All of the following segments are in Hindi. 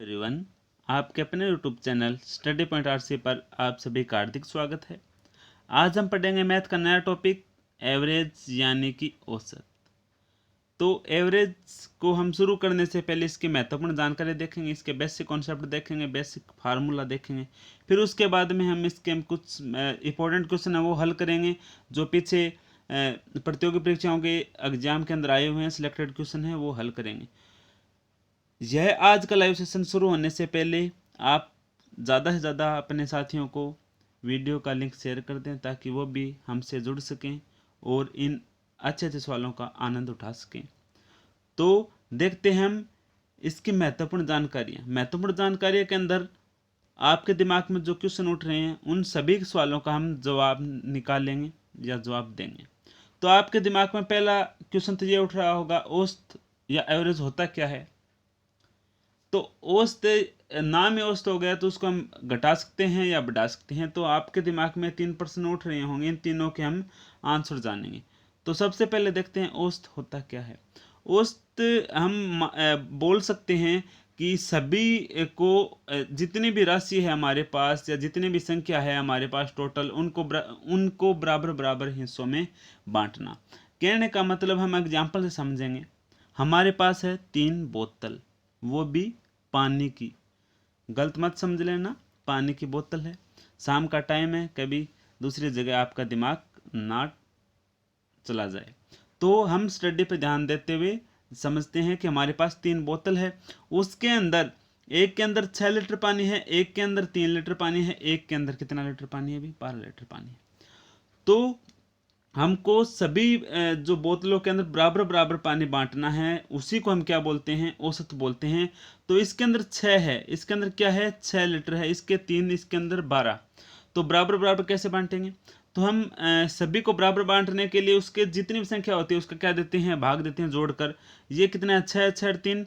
एवरीवन, आपके अपने YouTube channel study point RC पर आप सभी का हार्दिक स्वागत है। आज हम पढ़ेंगे मैथ का नया टॉपिक एवरेज यानी कि औसत। तो एवरेज को हम शुरू करने से पहले इसकी महत्वपूर्ण जानकारी देखेंगे, इसके बेसिक कॉन्सेप्ट देखेंगे, बेसिक फार्मूला देखेंगे। फिर उसके बाद में हम इसके कुछ इंपॉर्टेंट क्वेश्चन है वो हल करेंगे जो पीछे प्रतियोगी परीक्षाओं के एग्जाम के अंदर आए हुए हैं, सिलेक्टेड क्वेश्चन है वो हल करेंगे। यह आज का लाइव सेशन शुरू होने से पहले आप ज़्यादा से ज़्यादा अपने साथियों को वीडियो का लिंक शेयर कर दें ताकि वो भी हमसे जुड़ सकें और इन अच्छे अच्छे सवालों का आनंद उठा सकें। तो देखते हैं हम इसकी महत्वपूर्ण जानकारियाँ के अंदर आपके दिमाग में जो क्वेश्चन उठ रहे हैं उन सभी सवालों का हम जवाब निकालेंगे या जवाब देंगे। तो आपके दिमाग में पहला क्वेश्चन तो ये उठ रहा होगा, औसत या एवरेज होता क्या है। तो औसत नाम ही औसत हो गया तो उसको हम घटा सकते हैं या बढ़ा सकते हैं। तो आपके दिमाग में 3 प्रश्न उठ रहे होंगे, इन तीनों के हम आंसर जानेंगे। तो सबसे पहले देखते हैं औसत होता क्या है। औसत हम बोल सकते हैं कि सभी को जितनी भी राशि है हमारे पास या जितनी भी संख्या है हमारे पास टोटल उनको बराबर बराबर हिस्सों में बांटना। कहने का मतलब हम एग्जाम्पल से समझेंगे। हमारे पास है 3 बोतल, वो भी पानी की, गलत मत समझ लेना, पानी की बोतल है। शाम का टाइम है, कभी दूसरी जगह आपका दिमाग ना चला जाए। तो हम स्टडी पे ध्यान देते हुए समझते हैं कि हमारे पास 3 बोतल है। उसके अंदर एक के अंदर 6 लीटर पानी है, एक के अंदर 3 लीटर पानी है, एक के अंदर कितना लीटर पानी है, अभी 12 लीटर पानी है। तो हमको सभी जो बोतलों के अंदर बराबर बराबर पानी बांटना है, उसी को हम क्या बोलते हैं, औसत बोलते हैं। तो इसके अंदर 6 है, इसके अंदर क्या है, 6 लीटर है, इसके 3, इसके अंदर 12। तो बराबर बराबर कैसे बांटेंगे। तो हम सभी को बराबर बांटने के लिए उसके जितनी भी संख्या होती है उसका क्या देते हैं, भाग देते हैं जोड़कर। ये कितना है, 6 6 3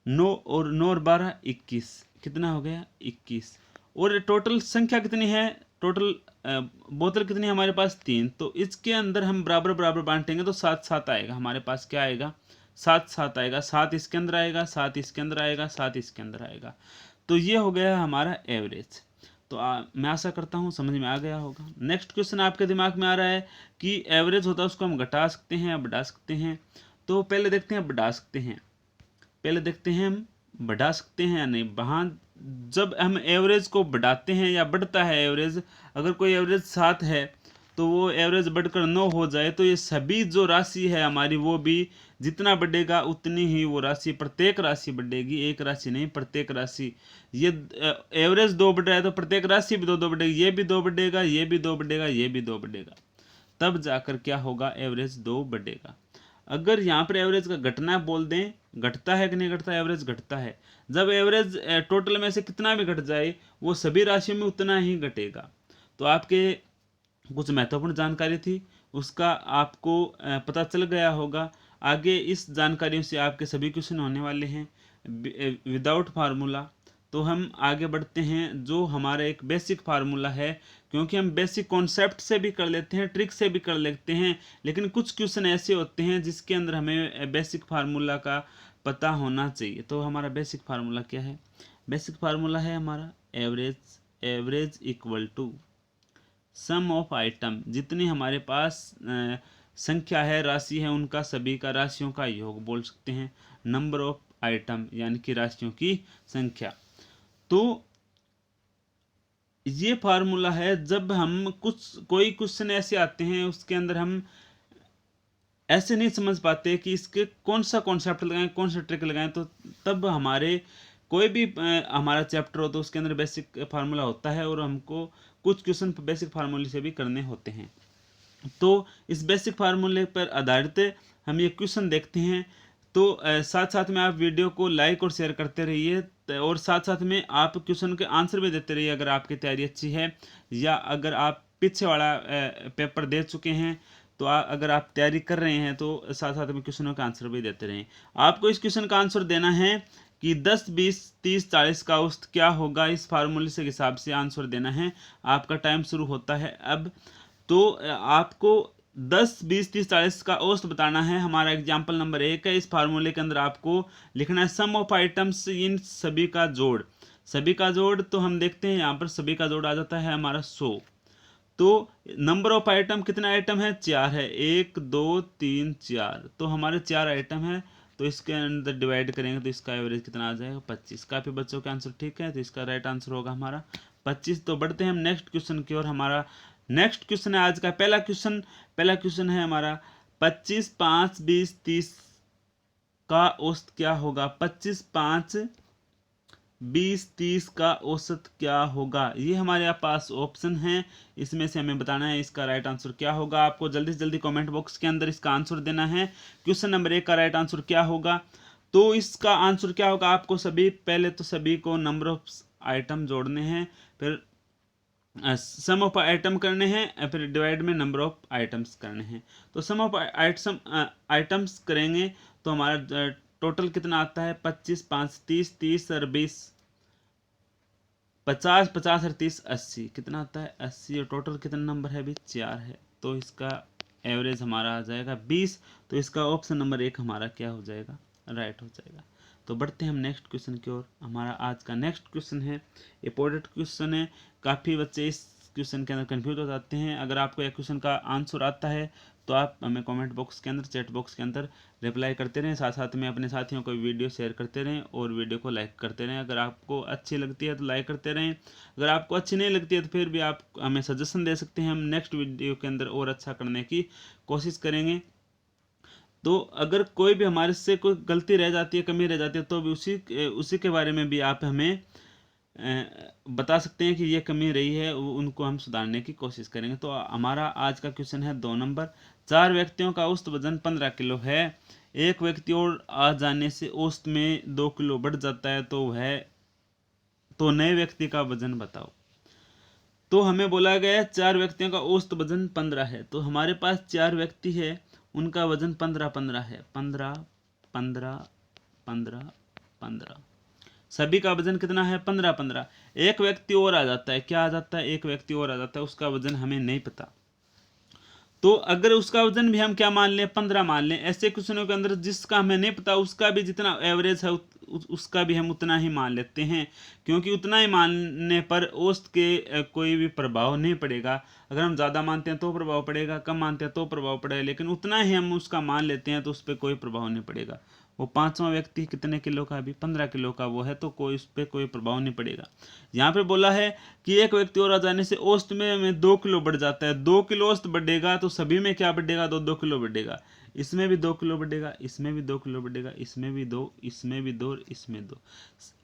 9 और 9 और 12 21, कितना हो गया 21। और टोटल संख्या कितनी है, टोटल बोतल कितनी है हमारे पास 3। तो इसके अंदर हम बराबर बराबर बांटेंगे तो 7 7 आएगा हमारे पास, क्या आएगा 7 7 आएगा। 7 इसके अंदर आएगा, 7 इसके अंदर आएगा, 7 इसके अंदर आएगा। तो ये हो गया हमारा एवरेज। तो मैं आशा करता हूँ समझ में आ गया होगा। नेक्स्ट क्वेश्चन आपके दिमाग में आ रहा है कि एवरेज होता है उसको हम घटा सकते हैं या बढ़ा सकते हैं। तो पहले देखते हैं बढ़ा सकते हैं, पहले देखते हैं हम बढ़ा सकते हैं या नहीं। वहाँ जब हम एवरेज को बढ़ाते हैं या बढ़ता है एवरेज, अगर कोई एवरेज 7 है तो वो एवरेज बढ़कर 9 हो जाए तो ये सभी जो राशि है हमारी वो भी जितना बढ़ेगा उतनी ही वो राशि, प्रत्येक राशि बढ़ेगी, एक राशि नहीं प्रत्येक राशि। ये एवरेज 2 बढ़ रहा है तो प्रत्येक राशि भी 2 2 बढ़ेगी, ये भी 2 बढ़ेगा, ये भी 2 बढ़ेगा, ये भी 2 बढ़ेगा, तब जाकर क्या होगा, एवरेज 2 बढ़ेगा। अगर यहाँ पर एवरेज का घटना बोल दें, घटता है कि नहीं घटता, एवरेज घटता है। जब एवरेज टोटल में से कितना भी घट जाए वो सभी राशियों में उतना ही घटेगा। तो आपके कुछ महत्वपूर्ण जानकारी थी उसका आपको पता चल गया होगा। आगे इस जानकारियों से आपके सभी क्वेश्चन होने वाले हैं विदाउट फार्मूला। तो हम आगे बढ़ते हैं, जो हमारा एक बेसिक फार्मूला है, क्योंकि हम बेसिक कॉन्सेप्ट से भी कर लेते हैं, ट्रिक से भी कर लेते हैं, लेकिन कुछ क्वेश्चन ऐसे होते हैं जिसके अंदर हमें बेसिक फार्मूला का पता होना चाहिए। तो हमारा बेसिक फार्मूला क्या है, बेसिक फार्मूला है हमारा average. Average equal to sum of item, जितनी हमारे पास संख्या है, राशि है, उनका सभी का राशियों का योग बोल सकते हैं। नंबर ऑफ आइटम यानी कि राशियों की संख्या। तो ये फार्मूला है जब हम कोई क्वेश्चन ऐसे आते हैं उसके अंदर हम ऐसे नहीं समझ पाते कि इसके कौन सा कॉन्सेप्ट लगाएं, कौन सा ट्रिक लगाएं, तो तब हमारे कोई भी हमारा चैप्टर हो तो उसके अंदर बेसिक फार्मूला होता है और हमको कुछ क्वेश्चन बेसिक फार्मूले से भी करने होते हैं। तो इस बेसिक फार्मूले पर आधारित हम ये क्वेश्चन देखते हैं। तो साथ साथ में आप वीडियो को लाइक और शेयर करते रहिए और साथ साथ में आप क्वेश्चन के आंसर भी देते रहिए अगर आपकी तैयारी अच्छी है, या अगर आप पीछे वाला पेपर दे चुके हैं तो अगर आप तैयारी कर रहे हैं तो साथ साथ में क्वेश्चनों का आंसर भी देते रहें। आपको इस क्वेश्चन का आंसर देना है कि 10 20 30 40 का औसत क्या होगा, इस फार्मूले से हिसाब से आंसर देना है। आपका टाइम शुरू होता है अब। तो आपको 10, 20, 30, 40 का औसत बताना है। हमारा एग्जाम्पल नंबर 1 है। इस फार्मूले के अंदर आपको लिखना है सम ऑफ आइटम्स इन सभी का जोड़। सभी का जोड़ तो हम देखते हैं यहाँ पर सभी का जोड़ आ जाता है हमारा 100। तो नंबर ऑफ आइटम, कितने आइटम है? 4 है। 1 2 3 4, तो हमारे 4 आइटम है। तो इसके अंदर डिवाइड करेंगे तो इसका एवरेज कितना आ जाएगा? 25। काफी बच्चों का आंसर ठीक है, तो इसका राइट आंसर होगा हमारा 25। तो बढ़ते हैं हम नेक्स्ट क्वेश्चन की ओर। हमारा नेक्स्ट क्वेश्चन है आज का पहला क्वेश्चन है हमारा 25, 5, 20, 30 का औसत क्या होगा? 25, 5, 20, 30 का औसत क्या होगा? ये हमारे पास ऑप्शन है, इसमें से हमें बताना है इसका राइट आंसर क्या होगा। आपको जल्दी से जल्दी कमेंट बॉक्स के अंदर इसका आंसर देना है। क्वेश्चन नंबर 1 का राइट आंसर क्या होगा? तो इसका आंसर क्या होगा? आपको पहले तो सभी को नंबर ऑफ आइटम जोड़ने हैं, फिर सम ऑफ आइटम करने हैं, फिर डिवाइड में नंबर ऑफ आइटम्स करने हैं। तो सम ऑफ आइटम्स करेंगे तो हमारा टोटल कितना आता है? 25, 5, 30, 30 और 20, 50, 50 और 30, 80। कितना आता है? 80। और टोटल कितना नंबर है अभी? 4 है। तो इसका एवरेज हमारा आ जाएगा 20। तो इसका ऑप्शन नंबर 1 हमारा क्या हो जाएगा? राइट हो जाएगा। तो बढ़ते हैं हम नेक्स्ट क्वेश्चन की ओर। हमारा आज का नेक्स्ट क्वेश्चन है, इंपॉर्टेंट क्वेश्चन है। काफ़ी बच्चे इस क्वेश्चन के अंदर कंफ्यूज हो जाते हैं। अगर आपको यह क्वेश्चन का आंसर आता है तो आप हमें कमेंट बॉक्स के अंदर, चैट बॉक्स के अंदर रिप्लाई करते रहें। साथ साथ में अपने साथियों को वीडियो शेयर करते रहें और वीडियो को लाइक करते रहें। अगर आपको अच्छी लगती है तो लाइक करते रहें, अगर आपको अच्छी नहीं लगती है तो फिर भी आप हमें सजेशन दे सकते हैं। हम नेक्स्ट वीडियो के अंदर और अच्छा करने की कोशिश करेंगे। तो अगर कोई भी हमारे से कोई गलती रह जाती है, कमी रह जाती है, तो भी उसी के बारे में भी आप हमें बता सकते हैं कि ये कमी रही है, उनको हम सुधारने की कोशिश करेंगे। तो हमारा आज का क्वेश्चन है 2 नंबर। 4 व्यक्तियों का औसत वजन 15 किलो है। एक व्यक्ति और आ जाने से औसत में 2 किलो बढ़ जाता है, तो नए व्यक्ति का वजन बताओ। तो हमें बोला गया है 4 व्यक्तियों का औसत वजन 15 है। तो हमारे पास 4 व्यक्ति है, उनका वजन 15 15 है। 15 15 15 15, सभी का वजन कितना है? 15 15। एक व्यक्ति और आ जाता है, क्या आ जाता है? एक व्यक्ति और आ जाता है, उसका वजन हमें नहीं पता। तो अगर उसका वजन भी हम क्या मान लें? 15 मान लें। ऐसे क्वेश्चनों के अंदर जिसका हमें नहीं पता उसका भी जितना एवरेज है उसका भी हम उतना ही मान लेते हैं, क्योंकि उतना ही मानने पर औसत के कोई भी प्रभाव नहीं पड़ेगा। अगर हम ज़्यादा मानते हैं तो प्रभाव पड़ेगा, कम मानते हैं तो प्रभाव पड़ेगा, लेकिन उतना ही हम उसका मान लेते हैं तो उस पर कोई प्रभाव नहीं पड़ेगा। वो 5वां व्यक्ति कितने किलो का? अभी 15 किलो का वो है, तो कोई उस पर कोई प्रभाव नहीं पड़ेगा। यहाँ पे बोला है कि एक व्यक्ति और आ जाने से औसत में 2 किलो बढ़ जाता है। 2 किलो औसत बढ़ेगा तो सभी में क्या बढ़ेगा? 2 किलो बढ़ेगा। इसमें भी 2 किलो बढ़ेगा, इसमें भी 2 किलो बढ़ेगा, इसमें भी 2, इसमें भी 2 और इसमें 2।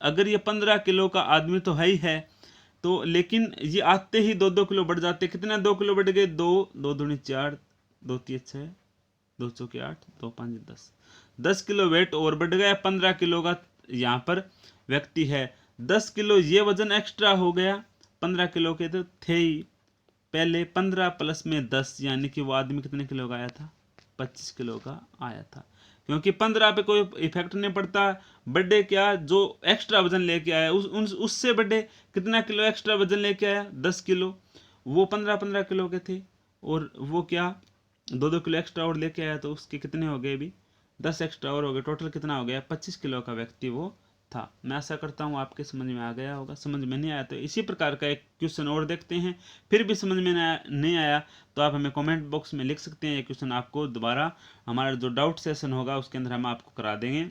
अगर ये 15 किलो का आदमी तो है ही है, तो लेकिन ये आते ही 2 किलो बढ़ जाते। कितने 2 किलो बढ़ गए? 2 2 दूनी 4, 2 3 6, 2 चौके 8, 2 5 10। 10 किलो वेट और बढ़ गया। 15 किलो का यहाँ पर व्यक्ति है, 10 किलो ये वजन एक्स्ट्रा हो गया। 15 किलो के तो थे ही पहले, 15 प्लस में 10, यानी कि वो आदमी कितने किलो का आया था? 25 किलो का आया था। क्योंकि 15 पे कोई इफेक्ट नहीं पड़ता। बर्थडे क्या, जो एक्स्ट्रा वजन लेके आया उससे बर्थडे कितना किलो एक्स्ट्रा वजन लेके आया? 10 किलो। वो 15 किलो के थे और वो क्या 2 किलो एक्स्ट्रा और लेके आया, तो उसके कितने हो गए? अभी 10 एक्स्ट्रा और हो गए। टोटल कितना हो गया? 25 किलो का व्यक्ति वो था। मैं आशा करता हूँ आपके समझ में आ गया होगा। समझ में नहीं आया तो इसी प्रकार का एक क्वेश्चन और देखते हैं। फिर भी समझ में नहीं आया तो आप हमें कमेंट बॉक्स में लिख सकते हैं। ये क्वेश्चन आपको दोबारा हमारा जो डाउट सेशन होगा उसके अंदर हम आपको करा देंगे।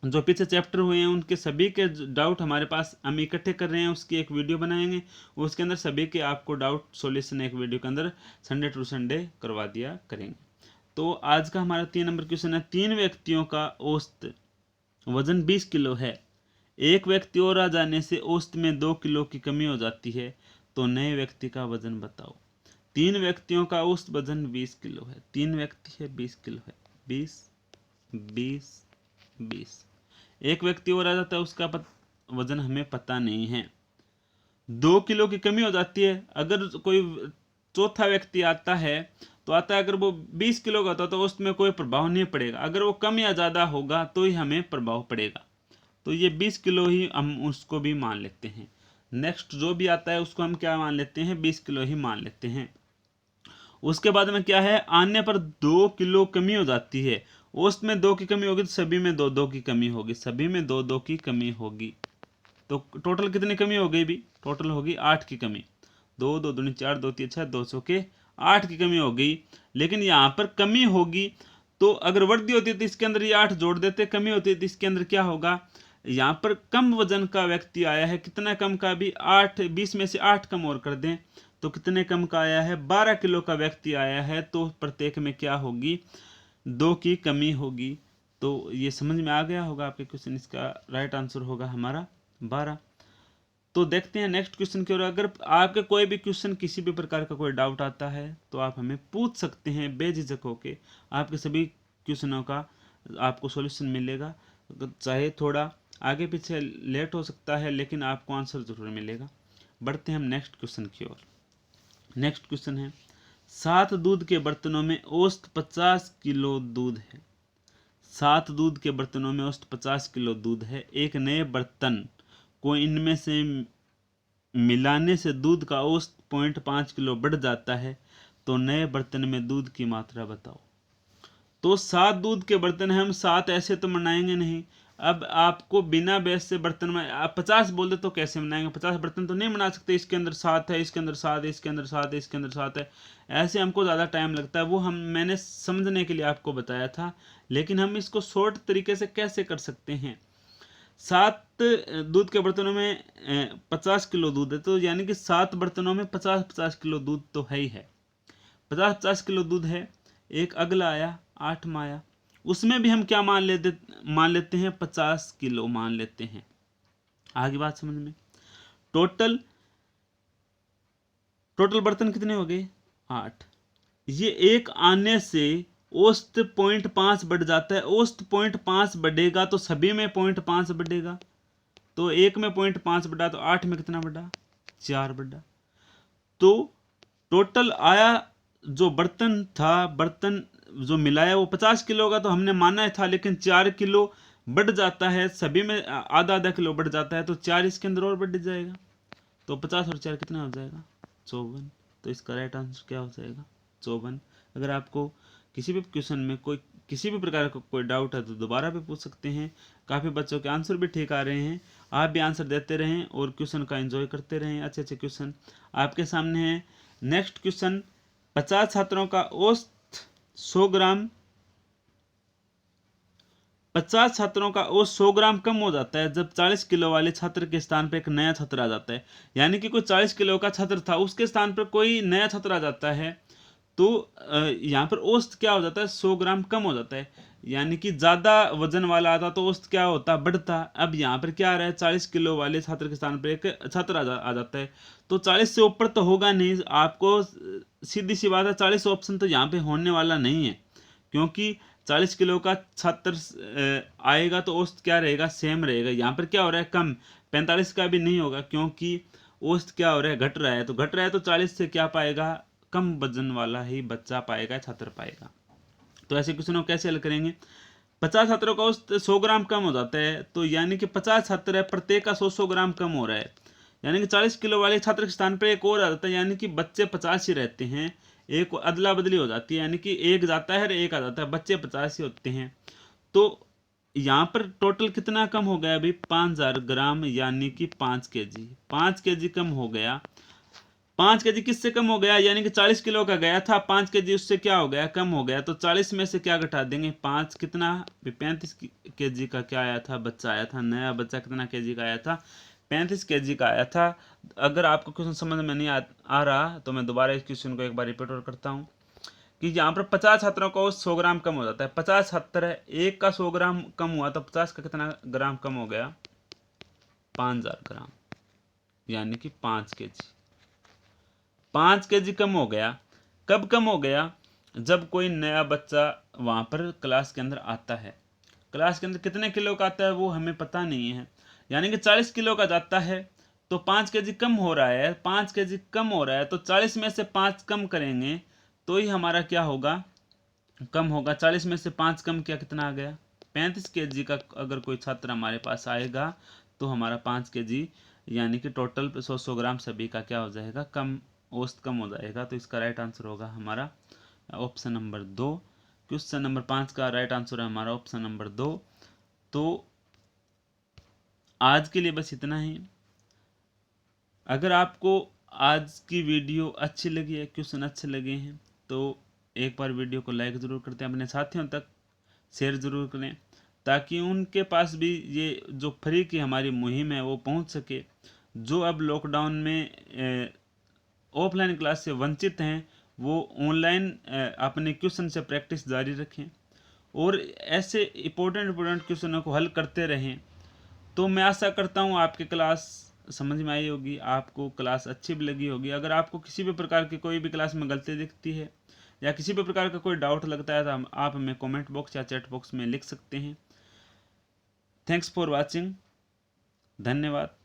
जो पीछे चैप्टर हुए हैं उनके सभी के डाउट हमारे पास हम इकट्ठे कर रहे हैं, उसकी एक वीडियो बनाएंगे। उसके अंदर सभी के आपको डाउट सॉल्यूशन एक वीडियो के अंदर संडे टू संडे करवा दिया करेंगे। तो आज का हमारा 3 नंबर क्वेश्चन है, 3 व्यक्तियों का औसत वजन 20 किलो है। एक व्यक्ति और आ जाने से औसत में 2 किलो की कमी हो जाती है, तो नए व्यक्ति का वजन बताओ। 3 व्यक्तियों का औसत वजन 20 किलो है। 3 व्यक्ति है, 20 किलो है। 20 20 20, एक व्यक्ति और आ जाता है, उसका वजन हमें पता नहीं है। 2 किलो की कमी हो जाती है। अगर कोई चौथा व्यक्ति आता है तो आता है, अगर वो 20 किलो का होता तो उसमें कोई प्रभाव नहीं पड़ेगा। अगर वो कम या ज़्यादा होगा तो ही हमें प्रभाव पड़ेगा। तो ये 20 किलो ही हम उसको भी मान लेते हैं। नेक्स्ट जो भी आता है उसको हम क्या मान लेते हैं? 20 किलो ही मान लेते हैं। उसके बाद में क्या है, आने पर 2 किलो कमी हो जाती है। औसत में 2 की कमी होगी तो सभी में 2 2 की कमी होगी, सभी में 2 2 की कमी होगी। तो टोटल कितनी कमी हो गई भी, टोटल होगी 8 की कमी। 2 2 दूनी 4, 2 3 6, 200 के 8 की कमी हो गई। लेकिन यहाँ पर कमी होगी तो अगर वृद्धि होती है तो इसके अंदर ये 8 जोड़ देते, कमी होती है तो इसके अंदर क्या होगा, यहाँ पर कम वजन का व्यक्ति आया है, कितना कम का भी, 8, 20 में से 8 कम और कर दें तो कितने कम का आया है, 12 किलो का व्यक्ति आया है। तो प्रत्येक में क्या होगी, 2 की कमी होगी। तो ये समझ में आ गया होगा आपके क्वेश्चन, इसका राइट आंसर होगा हमारा 12। तो देखते हैं नेक्स्ट क्वेश्चन की ओर। अगर आपके कोई भी क्वेश्चन, किसी भी प्रकार का कोई डाउट आता है तो आप हमें पूछ सकते हैं बेझिझक होके। आपके सभी क्वेश्चनों का आपको सॉल्यूशन मिलेगा, चाहे थोड़ा आगे पीछे लेट हो सकता है लेकिन आपको आंसर जरूर मिलेगा। बढ़ते हैं हम नेक्स्ट क्वेश्चन की ओर। नेक्स्ट क्वेश्चन है, 7 दूध के बर्तनों में औसत 50 किलो दूध है। 7 दूध के बर्तनों में औसत 50 किलो दूध है। एक नए बर्तन को इनमें से मिलाने से दूध का औसत 0.5 किलो बढ़ जाता है, तो नए बर्तन में दूध की मात्रा बताओ। तो 7 दूध के बर्तन हैं, हम 7 ऐसे तो बनाएंगे नहीं। अब आपको बिना बेस से बर्तन में आप 50 बोल दे तो कैसे बनाएंगे, 50 बर्तन तो नहीं बना सकते। इसके अंदर 7 है, इसके अंदर 7 है, इसके अंदर 7 है, इसके अंदर 7 है, ऐसे हमको ज़्यादा टाइम लगता है। वो मैंने समझने के लिए आपको बताया था। लेकिन हम इसको शॉर्ट तरीके से कैसे कर सकते हैं, 7 दूध के बर्तनों में 50 किलो दूध है, तो यानी कि 7 बर्तनों में 50-50 किलो दूध तो है ही है। 50-50 किलो दूध है। एक अगला आया 8 माया, उसमें भी हम क्या मान लेते हैं, 50 किलो मान लेते हैं। आगे बात समझ में। टोटल बर्तन कितने हो गए, 8। ये एक आने से औसत 0.5 बढ़ जाता है। औसत 0.5 बढ़ेगा तो सभी में 0.5 बढ़ेगा। तो एक में 0.5 बढ़ा तो 8 में कितना बढ़ा, 4 बढ़ा। तो टोटल आया जो बर्तन था, बर्तन जो मिलाया वो 50 किलो का तो हमने माना ही था, लेकिन 4 किलो बढ़ जाता है, सभी में आधा आधा किलो बढ़ जाता है, तो 4 इसके अंदर और बढ़ जाएगा। तो 50 और 4 कितना हो जाएगा, 54। तो इसका राइट आंसर क्या हो जाएगा, 54। अगर आपको किसी भी क्वेश्चन में कोई किसी भी प्रकार का कोई डाउट है तो दोबारा भी पूछ सकते हैं। काफ़ी बच्चों के आंसर भी ठीक आ रहे हैं। आप भी आंसर देते रहें और क्वेश्चन का एंजॉय करते रहें। अच्छे अच्छे क्वेश्चन आपके सामने हैं। नेक्स्ट क्वेश्चन, 50 छात्रों का औसत 100 ग्राम 50 छात्रों का औसत 100 ग्राम कम हो जाता है जब 40 किलो वाले छात्र के स्थान पर एक नया छात्र आ जाता है। यानी कि कोई 40 किलो का छात्र था, उसके स्थान पर कोई नया छात्र आ जाता है, तो यहाँ पर औसत क्या हो जाता है, 100 ग्राम कम हो जाता है। यानी कि ज़्यादा वजन वाला आता तो औसत क्या होता, बढ़ता। अब यहाँ पर क्या आ रहा है, 40 किलो वाले छात्र के स्थान पर एक छात्र आ जाता है, तो 40 से ऊपर तो होगा नहीं। आपको सीधी सी बात है, 40 ऑप्शन तो यहाँ पे होने वाला नहीं है, क्योंकि 40 किलो का छात्र आएगा तो औसत क्या रहेगा, सेम रहेगा। यहाँ पर क्या हो रहा है, कम। 45 का भी नहीं होगा, क्योंकि औसत क्या हो रहा है, घट रहा है। तो घट रहा है तो 40 से क्या पाएगा, कम वजन वाला ही बच्चा पाएगा, छात्र पाएगा। तो ऐसे क्वेश्चनों को कैसे हल करेंगे, 50 छात्रों का औसत 100 ग्राम कम हो जाता है, तो यानी कि 50 छात्र है, प्रत्येक का 100 ग्राम कम हो रहा है। यानी कि 40 किलो वाले छात्र के स्थान पर एक और आ जाता है, यानी कि बच्चे 50 ही रहते हैं, एक अदला बदली हो जाती है, यानी कि एक जाता है और एक आ जाता है, बच्चे 50 ही होते हैं। तो यहाँ पर टोटल कितना कम हो गया अभी, 5000 ग्राम, यानी कि 5 केजी। 5 केजी कम हो गया। 5 केजी किससे कम हो गया, यानी कि 40 किलो का गया था, 5 केजी उससे क्या हो गया, कम हो गया। तो 40 में से क्या घटा देंगे, 5 कितना, 35 केजी का क्या आया था, बच्चा आया था, नया बच्चा कितना केजी का आया था, 35 केजी का आया था। अगर आपको क्वेश्चन समझ में नहीं आ रहा तो मैं दोबारा इस क्वेश्चन को एक बार रिपीट और करता हूँ कि यहाँ पर 50 छात्रों का 100 ग्राम कम हो जाता है। 50 छात्र है, एक का 100 ग्राम कम हुआ तो 50 का कितना ग्राम कम हो गया, 5000 ग्राम, यानी कि 5 केजी। 5 केजी कम हो गया। कब कम हो गया, जब कोई नया बच्चा वहाँ पर क्लास के अंदर आता है। क्लास के अंदर कितने किलो का आता है वो हमें पता नहीं है, यानी कि 40 किलो का जाता है तो 5 केजी कम हो रहा है। 5 केजी कम हो रहा है तो 40 में से 5 कम करेंगे तो ही हमारा क्या होगा, कम होगा। 40 में से 5 कम किया, कितना आ गया, 35 केजी का। अगर कोई छात्र हमारे पास आएगा तो हमारा 5 केजी, यानी कि टोटल 100 ग्राम सभी का क्या हो जाएगा, कम औसत कम हो जाएगा। तो इसका राइट आंसर होगा हमारा ऑप्शन नंबर 2। क्वेश्चन नंबर 5 का राइट आंसर है हमारा ऑप्शन नंबर 2। तो आज के लिए बस इतना ही। अगर आपको आज की वीडियो अच्छी लगी है, क्वेश्चन अच्छे लगे हैं, तो एक बार वीडियो को लाइक ज़रूर करते हैं, अपने साथियों तक शेयर ज़रूर करें, ताकि उनके पास भी ये जो फ्री की हमारी मुहिम है वो पहुंच सके। जो अब लॉकडाउन में ऑफलाइन क्लास से वंचित हैं, वो ऑनलाइन अपने क्वेश्चन से प्रैक्टिस जारी रखें और ऐसे इम्पोर्टेंट क्वेश्चनों को हल करते रहें। तो मैं आशा करता हूँ आपकी क्लास समझ में आई होगी, आपको क्लास अच्छी भी लगी होगी। अगर आपको किसी भी प्रकार की कोई भी क्लास में गलती दिखती है या किसी भी प्रकार का कोई डाउट लगता है, तो आप हमें कमेंट बॉक्स या चैट बॉक्स में लिख सकते हैं। Thanks for watching. धन्यवाद।